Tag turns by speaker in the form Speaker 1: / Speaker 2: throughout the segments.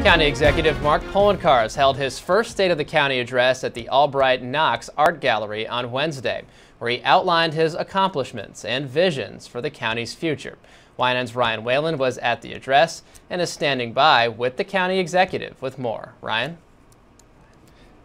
Speaker 1: County Executive Mark Poloncarz held his first State of the County address at the Albright Knox Art Gallery on Wednesday, where he outlined his accomplishments and visions for the county's future. YNN's Whalen was at the address and is standing by with the county executive with more. Ryan?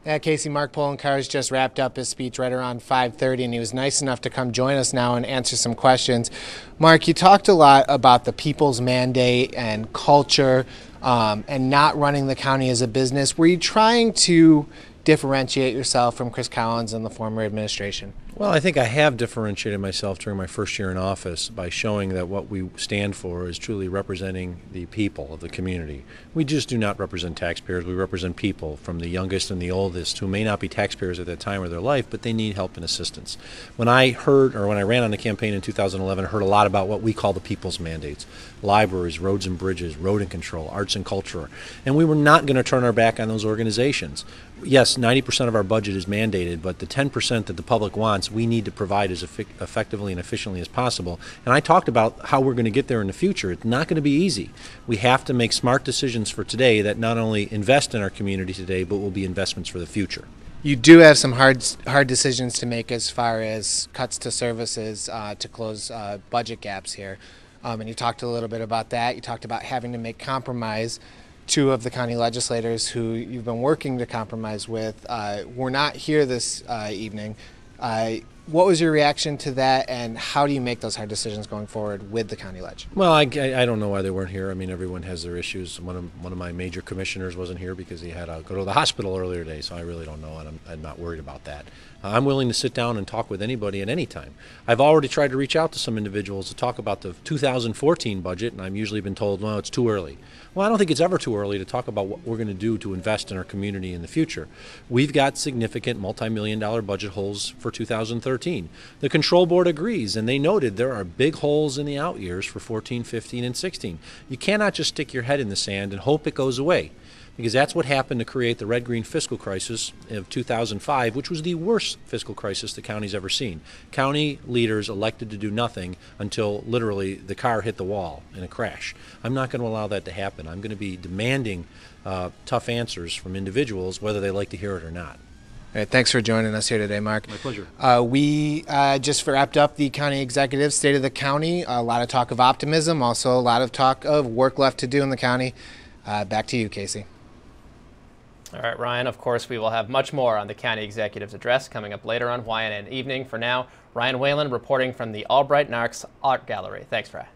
Speaker 2: Yeah, Casey, Mark Poloncarz just wrapped up his speech right around 5:30, and he was nice enough to come join us now and answer some questions. Mark, you talked a lot about the people's mandate and culture and not running the county as a business. Were you trying to differentiate yourself from Chris Collins and the former administration?
Speaker 3: Well, I think I have differentiated myself during my first year in office by showing that what we stand for is truly representing the people of the community. We just do not represent taxpayers. We represent people, from the youngest and the oldest, who may not be taxpayers at that time of their life, but they need help and assistance. When I ran on the campaign in 2011, I heard a lot about what we call the people's mandates: libraries, roads and bridges, road and control, arts and culture. And we were not going to turn our back on those organizations. Yes, 90% of our budget is mandated, but the 10% that the public wants, we need to provide as effectively and efficiently as possible. And I talked about how we're going to get there in the future. It's not going to be easy. We have to make smart decisions for today that not only invest in our community today, but will be investments for the future.
Speaker 2: You do have some hard decisions to make as far as cuts to services to close budget gaps here. And you talked a little bit about that. You talked about having to make compromise. Two of the county legislators who you've been working to compromise with were not here this evening. What was your reaction to that, and how do you make those hard decisions going forward with the county ledge?
Speaker 3: Well, I don't know why they weren't here. I mean, everyone has their issues. One of my major commissioners wasn't here because he had to go to the hospital earlier today, so I really don't know, and I'm not worried about that. I'm willing to sit down and talk with anybody at any time. I've already tried to reach out to some individuals to talk about the 2014 budget, and I've usually been told, well, it's too early. Well, I don't think it's ever too early to talk about what we're going to do to invest in our community in the future. We've got significant multi-million-dollar budget holes for 2013. The Control Board agrees, and they noted there are big holes in the out years for 14, 15, and 16. You cannot just stick your head in the sand and hope it goes away, because that's what happened to create the red-green fiscal crisis of 2005, which was the worst fiscal crisis the county's ever seen. County leaders elected to do nothing until literally the car hit the wall in a crash. I'm not going to allow that to happen. I'm going to be demanding tough answers from individuals, whether they like to hear it or not.
Speaker 2: All right, thanks for joining us here today, Mark.
Speaker 3: My pleasure.
Speaker 2: We just wrapped up the county executive State of the County. A lot of talk of optimism, also a lot of talk of work left to do in the county. Back to you, Casey.
Speaker 1: All right, Ryan, of course, we will have much more on the county executive's address coming up later on YNN Evening. For now, Ryan Whalen reporting from the Albright Knox Art Gallery. Thanks, Ryan.